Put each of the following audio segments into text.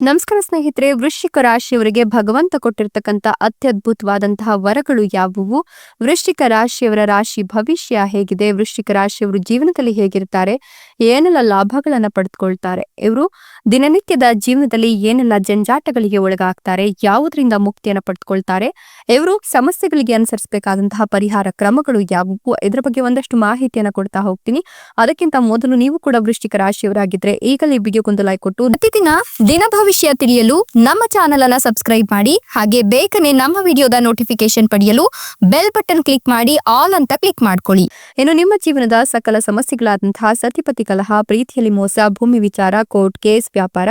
ನಮಸ್ಕಾರ ಸ್ನೇಹಿತರೆ, ವೃಶ್ಚಿಕ ರಾಶಿಯವರಿಗೆ ಭಗವಂತ ಕೊಟ್ಟಿರ್ತಕ್ಕಂಥ ಅತ್ಯದ್ಭುತವಾದಂತಹ ವರಗಳು ಯಾವುವು? ವೃಶ್ಚಿಕ ರಾಶಿಯವರ ರಾಶಿ ಭವಿಷ್ಯ ಹೇಗಿದೆ? ವೃಶ್ಚಿಕ ರಾಶಿಯವರು ಜೀವನದಲ್ಲಿ ಹೇಗಿರ್ತಾರೆ? ಏನೆಲ್ಲ ಲಾಭಗಳನ್ನ ಪಡೆದುಕೊಳ್ತಾರೆ? ಇವರು ದಿನನಿತ್ಯದ ಜೀವನದಲ್ಲಿ ಏನೆಲ್ಲ ಜಂಜಾಟಗಳಿಗೆ ಒಳಗಾಗ್ತಾರೆ? ಯಾವುದರಿಂದ ಮುಕ್ತಿಯನ್ನು ಪಡೆದುಕೊಳ್ತಾರೆ? ಇವರು ಸಮಸ್ಯೆಗಳಿಗೆ ಅನುಸರಿಸಬೇಕಾದಂತಹ ಪರಿಹಾರ ಕ್ರಮಗಳು ಯಾವುವು? ಇದರ ಬಗ್ಗೆ ಒಂದಷ್ಟು ಮಾಹಿತಿಯನ್ನು ಕೊಡ್ತಾ ಹೋಗ್ತೀನಿ. ಅದಕ್ಕಿಂತ ಮೊದಲು ನೀವು ಕೂಡ ವೃಶ್ಚಿಕ ರಾಶಿಯವರಾಗಿದ್ರೆ ಈಗಲೇ ವಿಡಿಯೋಗೊಂದು ಲೈಕ್ ಕೊಟ್ಟು ದಿನ ಭವಿಷ್ಯ ತಿಳಿಯಲು ನಮ್ಮ ಚಾನೆಲ್ ಅನ್ನು ಸಬ್ಸ್ಕ್ರೈಬ್ ಮಾಡಿ. ಹಾಗೆ ಬೇಗನೆ ನಮ್ಮ ವಿಡಿಯೋದ ನೋಟಿಫಿಕೇಶನ್ ಪಡೆಯಲು ಬೆಲ್ ಬಟನ್ ಕ್ಲಿಕ್ ಮಾಡಿ ಆಲ್ ಅಂತ ಕ್ಲಿಕ್ ಮಾಡ್ಕೊಳ್ಳಿ. ಇನ್ನು ನಿಮ್ಮ ಜೀವನದ ಸಕಲ ಸಮಸ್ಯೆಗಳಾದಂತಹ ಸತಿಪತಿ ಕಲಹ, ಪ್ರೀತಿಯಲ್ಲಿ ಮೋಸ, ಭೂಮಿ ವಿಚಾರ, ಕೋರ್ಟ್ ಕೇಸ್, ವ್ಯಾಪಾರ,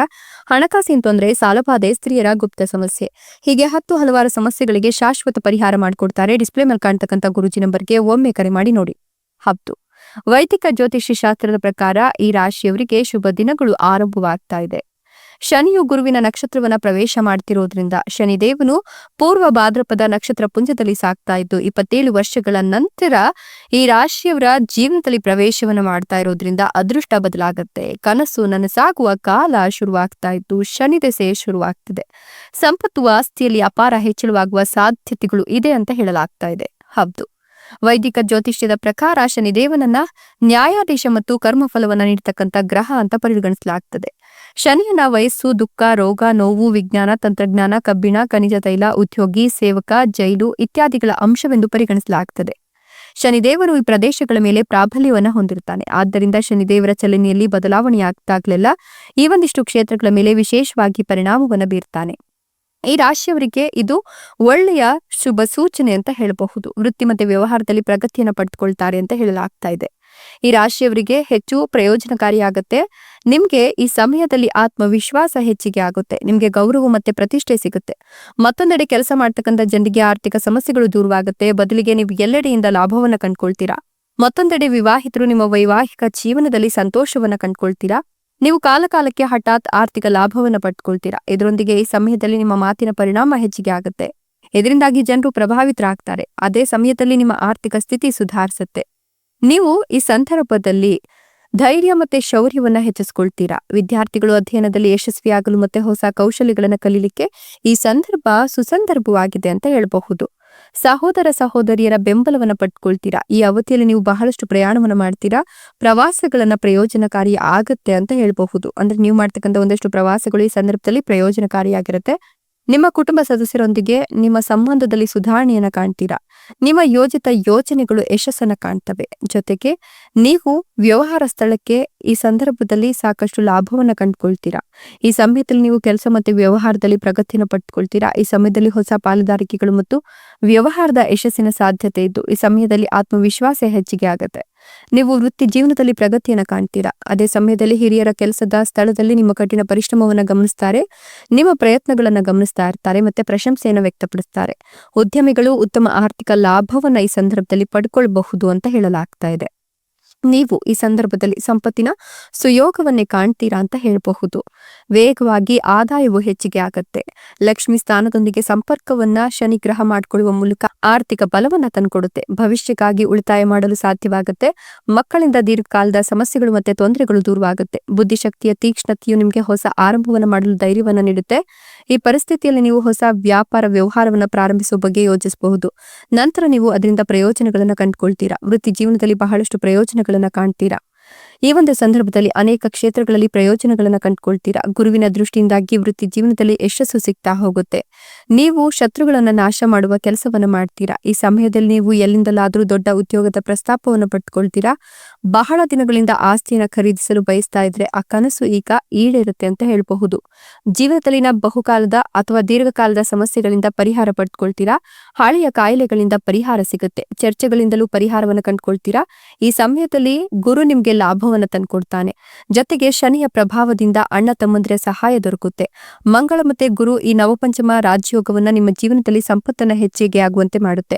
ಹಣಕಾಸಿನ ತೊಂದರೆ, ಸಾಲಬಾಧೆ, ಸ್ತ್ರೀಯರ ಗುಪ್ತ ಸಮಸ್ಯೆ, ಹೀಗೆ ಹಲವಾರು ಸಮಸ್ಯೆಗಳಿಗೆ ಶಾಶ್ವತ ಪರಿಹಾರ ಮಾಡಿಕೊಡ್ತಾರೆ. ಡಿಸ್ಪ್ಲೇ ಮೇಲೆ ಕಾಣ್ತಕ್ಕಂಥ ಗುರುಜಿ ನಂಬರ್ಗೆ ಒಮ್ಮೆ ಕರೆ ಮಾಡಿ ನೋಡಿ. ಹೌದು, ವೈದಿಕ ಜ್ಯೋತಿಷ್ಯ ಶಾಸ್ತ್ರದ ಪ್ರಕಾರ ಈ ರಾಶಿಯವರಿಗೆ ಶುಭ ದಿನಗಳು ಆರಂಭವಾಗ್ತಾ ಇದೆ. ಶನಿಯು ಗುರುವಿನ ನಕ್ಷತ್ರವನ್ನ ಪ್ರವೇಶ ಮಾಡ್ತಿರೋದ್ರಿಂದ ಶನಿದೇವನು ಪೂರ್ವ ಭಾದ್ರಪದ ನಕ್ಷತ್ರ ಪುಂಜದಲ್ಲಿ ಸಾಕ್ತಾ ಇದ್ದು 27 ವರ್ಷಗಳ ನಂತರ ಈ ರಾಶಿಯವರ ಜೀವನದಲ್ಲಿ ಪ್ರವೇಶವನ್ನ ಮಾಡ್ತಾ ಇರೋದ್ರಿಂದ ಅದೃಷ್ಟ ಬದಲಾಗುತ್ತೆ. ಕನಸು ನನಸಾಗುವ ಕಾಲ ಶುರುವಾಗ್ತಾ ಇದ್ದು ಶನಿ ದಶೆ ಶುರುವಾಗ್ತಿದೆ. ಸಂಪತ್ತು ಆಸ್ತಿಯಲ್ಲಿ ಅಪಾರ ಹೆಚ್ಚಳವಾಗುವ ಸಾಧ್ಯತೆಗಳು ಇದೆ ಅಂತ ಹೇಳಲಾಗ್ತಾ ಇದೆ. ಹೌದು, ವೈದಿಕ ಜ್ಯೋತಿಷ್ಯದ ಪ್ರಕಾರ ಶನಿದೇವನನ್ನ ನ್ಯಾಯಾಧೀಶ ಮತ್ತು ಕರ್ಮಫಲವನ್ನ ನೀಡತಕ್ಕಂಥ ಗ್ರಹ ಅಂತ ಪರಿಗಣಿಸಲಾಗ್ತದೆ. ಶನಿಯನ್ನ ವಯಸ್ಸು, ದುಃಖ, ರೋಗ, ನೋವು, ವಿಜ್ಞಾನ, ತಂತ್ರಜ್ಞಾನ, ಕಬ್ಬಿಣ, ಖನಿಜ ತೈಲ, ಉದ್ಯೋಗಿ, ಸೇವಕ, ಜೈಲು ಇತ್ಯಾದಿಗಳ ಅಂಶವೆಂದು ಪರಿಗಣಿಸಲಾಗ್ತದೆ. ಶನಿದೇವರು ಈ ಪ್ರದೇಶಗಳ ಮೇಲೆ ಪ್ರಾಬಲ್ಯವನ್ನ ಹೊಂದಿರುತ್ತಾನೆ. ಆದ್ದರಿಂದ ಶನಿದೇವರ ಚಲನೆಯಲ್ಲಿ ಬದಲಾವಣೆಯಾಗ್ದಾಗಲೆಲ್ಲ ಈ ಒಂದಿಷ್ಟು ಕ್ಷೇತ್ರಗಳ ಮೇಲೆ ವಿಶೇಷವಾಗಿ ಪರಿಣಾಮವನ್ನು ಬೀರ್ತಾನೆ. ಈ ರಾಶಿಯವರಿಗೆ ಇದು ಒಳ್ಳೆಯ ಶುಭ ಸೂಚನೆ ಅಂತ ಹೇಳಬಹುದು. ವೃತ್ತಿ ಮತ್ತೆ ವ್ಯವಹಾರದಲ್ಲಿ ಪ್ರಗತಿಯನ್ನು ಪಡೆದುಕೊಳ್ತಾರೆ ಅಂತ ಹೇಳಲಾಗ್ತಾ ಇದೆ. ಈ ರಾಶಿಯವರಿಗೆ ಹೆಚ್ಚು ಪ್ರಯೋಜನಕಾರಿಯಾಗುತ್ತೆ. ನಿಮ್ಗೆ ಈ ಸಮಯದಲ್ಲಿ ಆತ್ಮವಿಶ್ವಾಸ ಹೆಚ್ಚಿಗೆ ಆಗುತ್ತೆ. ನಿಮ್ಗೆ ಗೌರವ ಮತ್ತೆ ಪ್ರತಿಷ್ಠೆ ಸಿಗುತ್ತೆ. ಮತ್ತೊಂದೆಡೆ ಕೆಲಸ ಮಾಡ್ತಕ್ಕಂಥ ಜನರಿಗೆ ಆರ್ಥಿಕ ಸಮಸ್ಯೆಗಳು ದೂರವಾಗುತ್ತೆ. ಬದಲಿಗೆ ನೀವು ಎಲ್ಲೆಡೆಯಿಂದ ಲಾಭವನ್ನ ಕಂಡುಕೊಳ್ತೀರಾ. ಮತ್ತೊಂದೆಡೆ ವಿವಾಹಿತರು ನಿಮ್ಮ ವೈವಾಹಿಕ ಜೀವನದಲ್ಲಿ ಸಂತೋಷವನ್ನ ಕಂಡುಕೊಳ್ತೀರಾ. ನೀವು ಕಾಲಕಾಲಕ್ಕೆ ಹಠಾತ್ ಆರ್ಥಿಕ ಲಾಭವನ್ನು ಪಡೆದುಕೊಳ್ತೀರಾ. ಇದರೊಂದಿಗೆ ಈ ಸಮಯದಲ್ಲಿ ನಿಮ್ಮ ಮಾತಿನ ಪರಿಣಾಮ ಹೆಚ್ಚಿಗೆ ಆಗುತ್ತೆ. ಇದರಿಂದಾಗಿ ಜನರು ಪ್ರಭಾವಿತರಾಗ್ತಾರೆ. ಅದೇ ಸಮಯದಲ್ಲಿ ನಿಮ್ಮ ಆರ್ಥಿಕ ಸ್ಥಿತಿ ಸುಧಾರಿಸುತ್ತೆ. ನೀವು ಈ ಸಂದರ್ಭದಲ್ಲಿ ಧೈರ್ಯ ಮತ್ತೆ ಶೌರ್ಯವನ್ನ ಹೆಚ್ಚಿಸಿಕೊಳ್ತೀರಾ. ವಿದ್ಯಾರ್ಥಿಗಳು ಅಧ್ಯಯನದಲ್ಲಿ ಯಶಸ್ವಿಯಾಗಲು ಮತ್ತೆ ಹೊಸ ಕೌಶಲ್ಯಗಳನ್ನು ಕಲೀಲಿಕ್ಕೆ ಈ ಸಂದರ್ಭ ಸುಸಂದರ್ಭವಾಗಿದೆ ಅಂತ ಹೇಳಬಹುದು. ಸಹೋದರ ಸಹೋದರಿಯರ ಬೆಂಬಲವನ್ನ ಪಡ್ಕೊಳ್ತೀರಾ. ಈ ಅವಧಿಯಲ್ಲಿ ನೀವು ಬಹಳಷ್ಟು ಪ್ರಯಾಣವನ್ನ ಮಾಡ್ತೀರಾ. ಪ್ರವಾಸಗಳನ್ನ ಪ್ರಯೋಜನಕಾರಿ ಆಗತ್ತೆ ಅಂತ ಹೇಳಬಹುದು. ಅಂದ್ರೆ ನೀವು ಮಾಡ್ತಕ್ಕಂಥ ಒಂದಷ್ಟು ಪ್ರವಾಸಗಳು ಈ ಸಂದರ್ಭದಲ್ಲಿ ಪ್ರಯೋಜನಕಾರಿಯಾಗಿರುತ್ತೆ. ನಿಮ್ಮ ಕುಟುಂಬ ಸದಸ್ಯರೊಂದಿಗೆ ನಿಮ್ಮ ಸಂಬಂಧದಲ್ಲಿ ಸುಧಾರಣೆಯನ್ನ ಕಾಣ್ತೀರಾ. ನಿಮ್ಮ ಯೋಜಿತ ಯೋಜನೆಗಳು ಯಶಸ್ಸನ್ನ ಕಾಣ್ತವೆ. ಜೊತೆಗೆ ನೀವು ವ್ಯವಹಾರ ಸ್ಥಳಕ್ಕೆ ಈ ಸಂದರ್ಭದಲ್ಲಿ ಸಾಕಷ್ಟು ಲಾಭವನ್ನ ಕಂಡುಕೊಳ್ತೀರಾ. ಈ ಸಮಯದಲ್ಲಿ ನೀವು ಕೆಲಸ ಮತ್ತೆ ವ್ಯವಹಾರದಲ್ಲಿ ಪ್ರಗತಿಯನ್ನು ಪಡೆದುಕೊಳ್ತೀರಾ. ಈ ಸಮಯದಲ್ಲಿ ಹೊಸ ಪಾಲುದಾರಿಕೆಗಳು ಮತ್ತು ವ್ಯವಹಾರದ ಯಶಸ್ಸಿನ ಸಾಧ್ಯತೆ ಇದ್ದು ಈ ಸಮಯದಲ್ಲಿ ಆತ್ಮವಿಶ್ವಾಸ ಹೆಚ್ಚಿಗೆ ಆಗುತ್ತೆ. ನೀವು ವೃತ್ತಿ ಜೀವನದಲ್ಲಿ ಪ್ರಗತಿಯನ್ನು ಕಾಣ್ತೀರಾ. ಅದೇ ಸಮಯದಲ್ಲಿ ಹಿರಿಯರ ಕೆಲಸದ ಸ್ಥಳದಲ್ಲಿ ನಿಮ್ಮ ಕಠಿಣ ಪರಿಶ್ರಮವನ್ನು ಗಮನಿಸ್ತಾರೆ. ನಿಮ್ಮ ಪ್ರಯತ್ನಗಳನ್ನು ಗಮನಿಸ್ತಾ ಇರ್ತಾರೆ ಮತ್ತೆ ಪ್ರಶಂಸೆಯನ್ನು ವ್ಯಕ್ತಪಡಿಸ್ತಾರೆ. ಉದ್ಯಮಿಗಳು ಉತ್ತಮ ಆರ್ಥಿಕ ಲಾಭವನ್ನ ಈ ಸಂದರ್ಭದಲ್ಲಿ ಪಡ್ಕೊಳ್ಬಹುದು ಅಂತ ಹೇಳಲಾಗ್ತಾ ಇದೆ. ನೀವು ಈ ಸಂದರ್ಭದಲ್ಲಿ ಸಂಪತ್ತಿನ ಸುಯೋಗವನ್ನೇ ಕಾಣ್ತೀರಾ ಅಂತ ಹೇಳಬಹುದು. ವೇಗವಾಗಿ ಆದಾಯವು ಹೆಚ್ಚಿಗೆ ಆಗತ್ತೆ. ಲಕ್ಷ್ಮಿ ಸ್ಥಾನದೊಂದಿಗೆ ಸಂಪರ್ಕವನ್ನ ಶನಿ ಗ್ರಹ ಮಾಡಿಕೊಳ್ಳುವ ಮೂಲಕ ಆರ್ಥಿಕ ಬಲವನ್ನ ತಂದುಕೊಡುತ್ತೆ. ಭವಿಷ್ಯಕ್ಕಾಗಿ ಉಳಿತಾಯ ಮಾಡಲು ಸಾಧ್ಯವಾಗುತ್ತೆ. ಮಕ್ಕಳಿಂದ ದೀರ್ಘಕಾಲದ ಸಮಸ್ಯೆಗಳು ಮತ್ತೆ ತೊಂದರೆಗಳು ದೂರವಾಗುತ್ತೆ. ಬುದ್ಧಿಶಕ್ತಿಯ ತೀಕ್ಷ್ಣತೆಯು ನಿಮಗೆ ಹೊಸ ಆರಂಭವನ್ನು ಮಾಡಲು ಧೈರ್ಯವನ್ನ ನೀಡುತ್ತೆ. ಈ ಪರಿಸ್ಥಿತಿಯಲ್ಲಿ ನೀವು ಹೊಸ ವ್ಯಾಪಾರ ವ್ಯವಹಾರವನ್ನ ಪ್ರಾರಂಭಿಸುವ ಬಗ್ಗೆ ಯೋಚಿಸಬಹುದು. ನಂತರ ನೀವು ಅದರಿಂದ ಪ್ರಯೋಜನಗಳನ್ನು ಕಂಡುಕೊಳ್ತೀರಾ. ವೃತ್ತಿ ಜೀವನದಲ್ಲಿ ಬಹಳಷ್ಟು ಪ್ರಯೋಜನಗಳನ್ನ ಕಾಣ್ತೀರಾ. ಈ ಒಂದು ಸಂದರ್ಭದಲ್ಲಿ ಅನೇಕ ಕ್ಷೇತ್ರಗಳಲ್ಲಿ ಪ್ರಯೋಜನಗಳನ್ನು ಕಂಡುಕೊಳ್ತೀರಾ. ಗುರುವಿನ ದೃಷ್ಟಿಯಿಂದಾಗಿ ವೃತ್ತಿ ಜೀವನದಲ್ಲಿ ಯಶಸ್ಸು ಸಿಗ್ತಾ ಹೋಗುತ್ತೆ. ನೀವು ಶತ್ರುಗಳನ್ನ ನಾಶ ಮಾಡುವ ಕೆಲಸವನ್ನ ಮಾಡ್ತೀರಾ. ಈ ಸಮಯದಲ್ಲಿ ನೀವು ಎಲ್ಲಿಂದಲಾದ್ರೂ ದೊಡ್ಡ ಉದ್ಯೋಗದ ಪ್ರಸ್ತಾಪವನ್ನು ಪಡೆದುಕೊಳ್ತೀರಾ. ಬಹಳ ದಿನಗಳಿಂದ ಆಸ್ತಿಯನ್ನು ಖರೀದಿಸಲು ಬಯಸ್ತಾ ಇದ್ರೆ ಆ ಕನಸು ಈಗ ಈಡೇರುತ್ತೆ ಅಂತ ಹೇಳಬಹುದು. ಜೀವನದಲ್ಲಿನ ಬಹುಕಾಲದ ಅಥವಾ ದೀರ್ಘಕಾಲದ ಸಮಸ್ಯೆಗಳಿಂದ ಪರಿಹಾರ ಪಡೆದುಕೊಳ್ತೀರಾ. ಹಳೆಯ ಕಾಯಿಲೆಗಳಿಂದ ಪರಿಹಾರ ಸಿಗುತ್ತೆ. ಚರ್ಚೆಗಳಿಂದಲೂ ಪರಿಹಾರವನ್ನು ಕಂಡುಕೊಳ್ತೀರಾ. ಈ ಸಮಯದಲ್ಲಿ ಗುರು ನಿಮ್ಗೆ ಲಾಭವನ್ನು ತಂದುಕೊಡ್ತಾನೆ. ಜೊತೆಗೆ ಶನಿಯ ಪ್ರಭಾವದಿಂದ ಅಣ್ಣ ತಮ್ಮಂದಿರ ಸಹಾಯ ದೊರಕುತ್ತೆ. ಮಂಗಳ ಮತ್ತೆ ಗುರು ಈ ನವಪಂಚಮ ರಾಜಯೋಗವನ್ನ ನಿಮ್ಮ ಜೀವನದಲ್ಲಿ ಸಂಪತ್ತನ್ನ ಹೆಚ್ಚಿಗೆ ಆಗುವಂತೆ ಮಾಡುತ್ತೆ.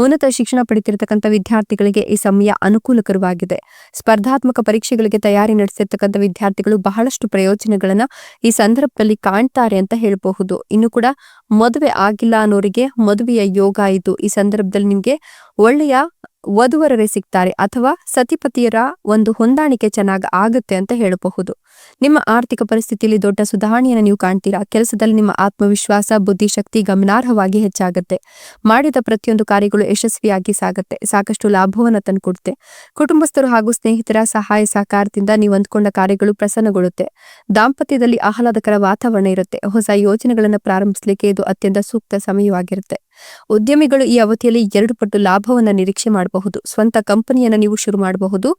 ಉನ್ನತ ಶಿಕ್ಷಣ ಪಡೆದಿರತಕ್ಕಂಥ ವಿದ್ಯಾರ್ಥಿಗಳಿಗೆ ಈ ಸಮಯ ಅನುಕೂಲಕರವಾಗಿದೆ. ಸ್ಪರ್ಧಾತ್ಮಕ ಪರೀಕ್ಷೆಗಳಿಗೆ ತಯಾರಿ ನಡೆಸಿರ್ತಕ್ಕಂಥ ವಿದ್ಯಾರ್ಥಿಗಳು ಬಹಳಷ್ಟು ಪ್ರಯೋಜನಗಳನ್ನ ಈ ಸಂದರ್ಭದಲ್ಲಿ ಕಾಣ್ತಾರೆ ಅಂತ ಹೇಳಬಹುದು. ಇನ್ನು ಕೂಡ ಮದುವೆ ಆಗಿಲ್ಲ ಅನ್ನೋರಿಗೆ ಮದುವೆಯ ಯೋಗ ಇದು. ಈ ಸಂದರ್ಭದಲ್ಲಿ ನಿಮ್ಗೆ ಒಳ್ಳೆಯ ವಧುವರರೇ ಸಿಗ್ತಾರೆ ಅಥವಾ ಸತಿಪತಿಯರ ಒಂದು ಹೊಂದಾಣಿಕೆ ಚೆನ್ನಾಗಿ ಆಗುತ್ತೆ ಅಂತ ಹೇಳಬಹುದು. ನಿಮ್ಮ ಆರ್ಥಿಕ ಪರಿಸ್ಥಿತಿಯಲ್ಲಿ ದೊಡ್ಡ ಸುಧಾರಣೆಯನ್ನು ನೀವು ಕಾಣ್ತೀರಾ. ಕೆಲಸದಲ್ಲಿ ನಿಮ್ಮ ಆತ್ಮವಿಶ್ವಾಸ, ಬುದ್ಧಿಶಕ್ತಿ ಗಮನಾರ್ಹವಾಗಿ ಹೆಚ್ಚಾಗುತ್ತೆ. ಮಾಡಿದ ಪ್ರತಿಯೊಂದು ಕಾರ್ಯಗಳು ಯಶಸ್ವಿಯಾಗಿ ಸಾಗುತ್ತೆ. ಸಾಕಷ್ಟು ಲಾಭವನ್ನು ತಂದುಕೊಡುತ್ತೆ. ಕುಟುಂಬಸ್ಥರು ಹಾಗೂ ಸ್ನೇಹಿತರ ಸಹಾಯ ಸಹಕಾರದಿಂದ ನೀವು ಅಂದ್ಕೊಂಡ ಕಾರ್ಯಗಳು ಪ್ರಸನ್ನಗೊಳ್ಳುತ್ತೆ. ದಾಂಪತ್ಯದಲ್ಲಿ ಆಹ್ಲಾದಕರ ವಾತಾವರಣ ಇರುತ್ತೆ. ಹೊಸ ಯೋಜನೆಗಳನ್ನು ಪ್ರಾರಂಭಿಸಲಿಕ್ಕೆ ಇದು ಅತ್ಯಂತ ಸೂಕ್ತ ಸಮಯವಾಗಿರುತ್ತೆ. ಉದ್ಯಮಿಗಳು ಈ ಅವಧಿಯಲ್ಲಿ 2 ಪಟ್ಟು ಲಾಭವನ್ನು ನಿರೀಕ್ಷೆ ಮಾಡಬಹುದು. ಸ್ವಂತ ಕಂಪನಿಯನ್ನು ನೀವು ಶುರು ಮಾಡಬಹುದು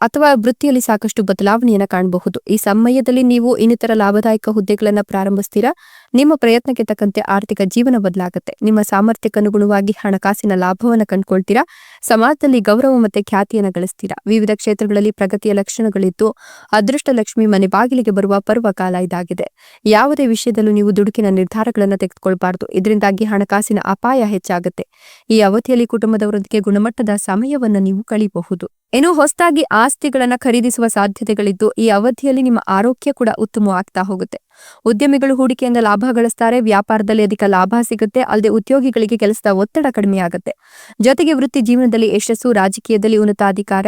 ಅಥವಾ ವೃತ್ತಿಯಲ್ಲಿ ಸಾಕಷ್ಟು ಬದಲಾವಣೆಯನ್ನು ಕಾಣಬಹುದು. ಈ ಸಮಯದಲ್ಲಿ ನೀವು ಇನ್ನಿತರ ಲಾಭದಾಯಕ ಹುದ್ದೆಗಳನ್ನು ಪ್ರಾರಂಭಿಸ್ತೀರಾ. ನಿಮ್ಮ ಪ್ರಯತ್ನಕ್ಕೆ ತಕ್ಕಂತೆ ಆರ್ಥಿಕ ಜೀವನ ಬದಲಾಗುತ್ತೆ. ನಿಮ್ಮ ಸಾಮರ್ಥ್ಯಕ್ಕೆ ಅನುಗುಣವಾಗಿ ಹಣಕಾಸಿನ ಲಾಭವನ್ನು ಕಂಡುಕೊಳ್ತೀರಾ. ಸಮಾಜದಲ್ಲಿ ಗೌರವ ಮತ್ತೆ ಖ್ಯಾತಿಯನ್ನು ಗಳಿಸ್ತೀರಾ. ವಿವಿಧ ಕ್ಷೇತ್ರಗಳಲ್ಲಿ ಪ್ರಗತಿಯ ಲಕ್ಷಣಗಳಿದ್ದು ಅದೃಷ್ಟ ಲಕ್ಷ್ಮಿ ಮನೆ ಬಾಗಿಲಿಗೆ ಬರುವ ಪರ್ವಕಾಲ ಇದಾಗಿದೆ. ಯಾವುದೇ ವಿಷಯದಲ್ಲೂ ನೀವು ದುಡುಕಿನ ನಿರ್ಧಾರಗಳನ್ನು ತೆಗೆದುಕೊಳ್ಬಾರ್ದು. ಇದರಿಂದಾಗಿ ಹಣಕಾಸಿನ ಅಪಾಯ ಹೆಚ್ಚಾಗುತ್ತೆ. ಈ ಅವಧಿಯಲ್ಲಿ ಕುಟುಂಬದವರೊಂದಿಗೆ ಗುಣಮಟ್ಟದ ಸಮಯವನ್ನು ನೀವು ಕಳೆಯಬಹುದು. ಇನ್ನು ಹೊಸದಾಗಿ ಆಸ್ತಿಗಳನ್ನು ಖರೀದಿಸುವ ಸಾಧ್ಯತೆಗಳಿದ್ದು ಈ ಅವಧಿಯಲ್ಲಿ ನಿಮ್ಮ ಆರೋಗ್ಯ ಕೂಡ ಉತ್ತಮವಾಗ್ತಾ ಹೋಗುತ್ತೆ. ಉದ್ಯಮಿಗಳು ಹೂಡಿಕೆಯಿಂದ ಲಾಭ ಗಳಿಸ್ತಾರೆ. ವ್ಯಾಪಾರದಲ್ಲಿ ಅಧಿಕ ಲಾಭ ಸಿಗುತ್ತೆ. ಅಲ್ಲದೆ ಉದ್ಯೋಗಿಗಳಿಗೆ ಕೆಲಸದ ಒತ್ತಡ ಕಡಿಮೆ ಆಗುತ್ತೆ. ಜೊತೆಗೆ ವೃತ್ತಿ ಜೀವನದಲ್ಲಿ ಯಶಸ್ಸು, ರಾಜಕೀಯದಲ್ಲಿ ಉನ್ನತಾಧಿಕಾರ,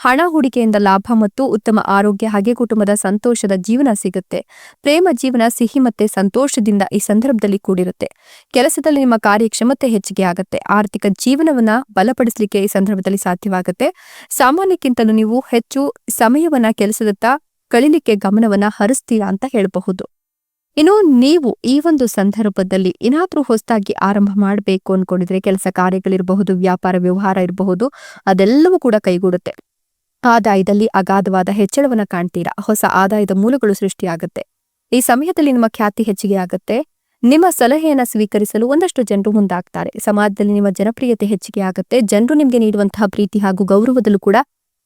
ಹಣ ಹೂಡಿಕೆಯಿಂದ ಲಾಭ ಮತ್ತು ಉತ್ತಮ ಆರೋಗ್ಯ ಹಾಗೆ ಕುಟುಂಬದ ಸಂತೋಷದ ಜೀವನ ಸಿಗುತ್ತೆ. ಪ್ರೇಮ ಜೀವನ ಸಿಹಿ ಮತ್ತೆ ಸಂತೋಷದಿಂದ ಈ ಸಂದರ್ಭದಲ್ಲಿ ಕೂಡಿರುತ್ತೆ. ಕೆಲಸದಲ್ಲಿ ನಿಮ್ಮ ಕಾರ್ಯಕ್ಷಮತೆ ಹೆಚ್ಚಿಗೆ ಆಗುತ್ತೆ. ಆರ್ಥಿಕ ಜೀವನವನ್ನ ಬಲಪಡಿಸಲಿಕ್ಕೆ ಈ ಸಂದರ್ಭದಲ್ಲಿ ಸಾಧ್ಯವಾಗುತ್ತೆ. ಸಾಮಾನ್ಯಕ್ಕಿಂತಲೂ ನೀವು ಹೆಚ್ಚು ಸಮಯವನ್ನ ಕೆಲಸದತ್ತ ಕಳಿಲಿಕ್ಕೆ ಗಮನವನ್ನ ಹರಿಸ್ತೀರಾ ಅಂತ ಹೇಳಬಹುದು. ಇನ್ನು ನೀವು ಈ ಒಂದು ಸಂದರ್ಭದಲ್ಲಿ ಏನಾದ್ರೂ ಹೊಸದಾಗಿ ಆರಂಭ ಮಾಡಬೇಕು ಅನ್ಕೊಂಡಿದ್ರೆ, ಕೆಲಸ ಕಾರ್ಯಗಳಿರಬಹುದು, ವ್ಯಾಪಾರ ವ್ಯವಹಾರ ಇರಬಹುದು, ಅದೆಲ್ಲವೂ ಕೂಡ ಕೈಗೂಡುತ್ತೆ. ಆದಾಯದಲ್ಲಿ ಅಗಾಧವಾದ ಹೆಚ್ಚಳವನ್ನ ಕಾಣ್ತೀರಾ. ಹೊಸ ಆದಾಯದ ಮೂಲಗಳು ಸೃಷ್ಟಿಯಾಗುತ್ತೆ. ಈ ಸಮಯದಲ್ಲಿ ನಿಮ್ಮ ಖ್ಯಾತಿ ಹೆಚ್ಚಿಗೆ ಆಗುತ್ತೆ. ನಿಮ್ಮ ಸಲಹೆಯನ್ನು ಸ್ವೀಕರಿಸಲು ಒಂದಷ್ಟು ಜನರು ಮುಂದಾಗ್ತಾರೆ. ಸಮಾಜದಲ್ಲಿ ನಿಮ್ಮ ಜನಪ್ರಿಯತೆ ಹೆಚ್ಚಿಗೆ ಆಗುತ್ತೆ. ಜನರು ನಿಮಗೆ ನೀಡುವಂತಹ ಪ್ರೀತಿ ಹಾಗೂ ಗೌರವದಲ್ಲೂ ಕೂಡ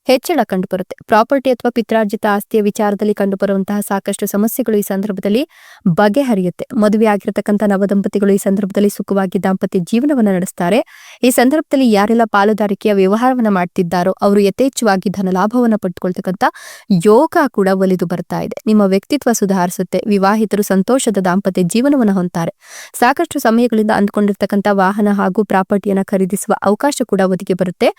ಹೆಚ್ಚಳ ಕಂಡುಬರುತ್ತೆ. ಪ್ರಾಪರ್ಟಿ ಅಥವಾ ಪಿತ್ರಾರ್ಜಿತ ಆಸ್ತಿಯ ವಿಚಾರದಲ್ಲಿ ಕಂಡುಬರುವಂತಹ ಸಾಕಷ್ಟು ಸಮಸ್ಯೆಗಳು ಈ ಸಂದರ್ಭದಲ್ಲಿ ಬಗೆಹರಿಯುತ್ತೆ. ಮದುವೆ ಆಗಿರತಕ್ಕಂಥ ನವದಂಪತಿಗಳು ಈ ಸಂದರ್ಭದಲ್ಲಿ ಸುಖವಾಗಿ ದಾಂಪತ್ಯ ಜೀವನವನ್ನು ನಡೆಸ್ತಾರೆ. ಈ ಸಂದರ್ಭದಲ್ಲಿ ಯಾರೆಲ್ಲ ಪಾಲುದಾರಿಕೆಯ ವ್ಯವಹಾರವನ್ನ ಮಾಡ್ತಿದ್ದಾರೋ ಅವರು ಯಥೇಚ್ಛವಾಗಿ ಧನಲಾಭವನ್ನು ಪಡೆದುಕೊಳ್ತಕ್ಕಂಥ ಯೋಗ ಕೂಡ ಒಲಿದು ಬರ್ತಾ ಇದೆ. ನಿಮ್ಮ ವ್ಯಕ್ತಿತ್ವ ಸುಧಾರಿಸುತ್ತೆ. ವಿವಾಹಿತರು ಸಂತೋಷದ ದಾಂಪತ್ಯ ಜೀವನವನ್ನು ಹೊಂತಾರೆ. ಸಾಕಷ್ಟು ಸಮಯಗಳಿಂದ ಅಂದುಕೊಂಡಿರ್ತಕ್ಕಂಥ ವಾಹನ ಹಾಗೂ ಪ್ರಾಪರ್ಟಿಯನ್ನು ಖರೀದಿಸುವ ಅವಕಾಶ ಕೂಡ ಒದಗಿ ಬರುತ್ತೆ.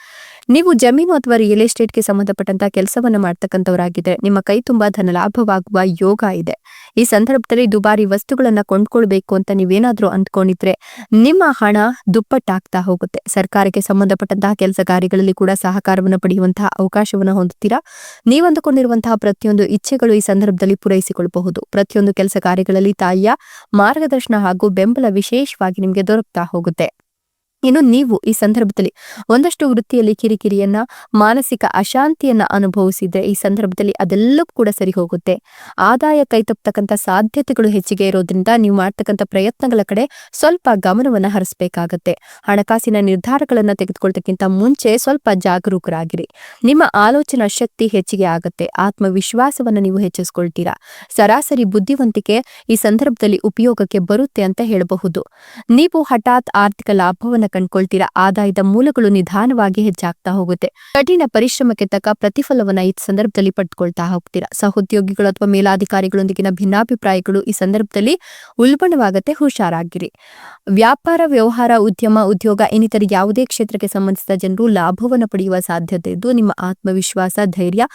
ನೀವು ಜಮೀನು ಅಥವಾ ರಿಯಲ್ ಎಸ್ಟೇಟ್ಗೆ ಸಂಬಂಧಪಟ್ಟಂತ ಕೆಲಸವನ್ನ ಮಾಡ್ತಕ್ಕಂಥವರಾಗಿದೆ. ನಿಮ್ಮ ಕೈ ತುಂಬಾ ಧನಲಾಭವಾಗುವ ಯೋಗ ಇದೆ. ಈ ಸಂದರ್ಭದಲ್ಲಿ ದುಬಾರಿ ವಸ್ತುಗಳನ್ನ ಕೊಂಡ್ಕೊಳ್ಬೇಕು ಅಂತ ನೀವೇನಾದ್ರೂ ಅಂದ್ಕೊಂಡಿದ್ರೆ ನಿಮ್ಮ ಹಣ ದುಪ್ಪಟ್ಟಾಗ್ತಾ ಹೋಗುತ್ತೆ. ಸರ್ಕಾರಕ್ಕೆ ಸಂಬಂಧಪಟ್ಟಂತಹ ಕೆಲಸ ಕಾರ್ಯಗಳಲ್ಲಿ ಕೂಡ ಸಹಕಾರವನ್ನು ಪಡೆಯುವಂತಹ ಅವಕಾಶವನ್ನು ಹೊಂದುತ್ತೀರಾ. ನೀವು ಅಂದುಕೊಂಡಿರುವಂತಹ ಪ್ರತಿಯೊಂದು ಇಚ್ಛೆಗಳು ಈ ಸಂದರ್ಭದಲ್ಲಿ ಪೂರೈಸಿಕೊಳ್ಳಬಹುದು. ಪ್ರತಿಯೊಂದು ಕೆಲಸ ಕಾರ್ಯಗಳಲ್ಲಿ ತಾಯಿಯ ಮಾರ್ಗದರ್ಶನ ಹಾಗೂ ಬೆಂಬಲ ವಿಶೇಷವಾಗಿ ನಿಮಗೆ ದೊರಕ್ತಾ ಹೋಗುತ್ತೆ. ಇನ್ನು ನೀವು ಈ ಸಂದರ್ಭದಲ್ಲಿ ಒಂದಷ್ಟು ವೃತ್ತಿಯಲ್ಲಿ ಕಿರಿಕಿರಿಯನ್ನ, ಮಾನಸಿಕ ಅಶಾಂತಿಯನ್ನ ಅನುಭವಿಸಿದ್ರೆ ಈ ಸಂದರ್ಭದಲ್ಲಿ ಅದೆಲ್ಲವೂ ಕೂಡ ಸರಿ ಹೋಗುತ್ತೆ. ಆದಾಯ ಕೈತಪ್ಪತಕ್ಕಂಥ ಸಾಧ್ಯತೆಗಳು ಹೆಚ್ಚಿಗೆ ಇರೋದ್ರಿಂದ ನೀವು ಮಾಡ್ತಕ್ಕಂಥ ಪ್ರಯತ್ನಗಳ ಕಡೆ ಸ್ವಲ್ಪ ಗಮನವನ್ನ ಹರಿಸಬೇಕಾಗತ್ತೆ. ಹಣಕಾಸಿನ ನಿರ್ಧಾರಗಳನ್ನ ತೆಗೆದುಕೊಳ್ಳೋದಕ್ಕಿಂತ ಮುಂಚೆ ಸ್ವಲ್ಪ ಜಾಗರೂಕರಾಗಿರಿ. ನಿಮ್ಮ ಆಲೋಚನಾ ಶಕ್ತಿ ಹೆಚ್ಚಿಗೆ ಆಗುತ್ತೆ. ಆತ್ಮವಿಶ್ವಾಸವನ್ನ ನೀವು ಹೆಚ್ಚಿಸ್ಕೊಳ್ತೀರಾ. ಸರಾಸರಿ ಬುದ್ಧಿವಂತಿಕೆ ಈ ಸಂದರ್ಭದಲ್ಲಿ ಉಪಯೋಗಕ್ಕೆ ಬರುತ್ತೆ ಅಂತ ಹೇಳಬಹುದು. ನೀವು ಹಠಾತ್ ಆರ್ಥಿಕ ಲಾಭವನ್ನ ಕಂಡುಕೊಳ್ತೀರಾ. ಆದಾಯದ ಮೂಲಗಳು ನಿಧಾನವಾಗಿ ಹೆಚ್ಚಾಗ್ತಾ ಹೋಗುತ್ತೆ. ಕಠಿಣ ಪರಿಶ್ರಮಕ್ಕೆ ತಕ್ಕ ಪ್ರತಿಫಲವನ್ನ ಈ ಸಂದರ್ಭದಲ್ಲಿ ಪಡ್ಕೊಳ್ತಾ ಹೋಗ್ತೀರಾ. ಸಹೋದ್ಯೋಗಿಗಳು ಅಥವಾ ಮೇಲಾಧಿಕಾರಿಗಳೊಂದಿಗಿನ ಭಿನ್ನಾಭಿಪ್ರಾಯಗಳು ಈ ಸಂದರ್ಭದಲ್ಲಿ ಉಲ್ಬಣವಾಗತ್ತೆ. ಹುಷಾರಾಗಿರಿ. ವ್ಯಾಪಾರ ವ್ಯವಹಾರ, ಉದ್ಯಮ, ಉದ್ಯೋಗ ಇನ್ನಿತರ ಯಾವುದೇ ಕ್ಷೇತ್ರಕ್ಕೆ ಸಂಬಂಧಿಸಿದ ಜನರು ಲಾಭವನ್ನು ಪಡೆಯುವ ಸಾಧ್ಯತೆ ಇದ್ದು ನಿಮ್ಮ ಆತ್ಮವಿಶ್ವಾಸ, ಧೈರ್ಯ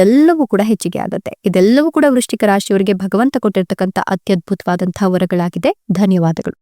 ಎಲ್ಲವೂ ಕೂಡ ಹೆಚ್ಚಿಗೆ ಆಗುತ್ತೆ. ಇದೆಲ್ಲವೂ ಕೂಡ ವೃಶ್ಚಿಕ ರಾಶಿಯವರಿಗೆ ಭಗವಂತ ಕೊಟ್ಟಿರ್ತಕ್ಕಂಥ ಅತ್ಯದ್ಭುತವಾದಂತಹ ವರಗಳಾಗಿದೆ. ಧನ್ಯವಾದಗಳು.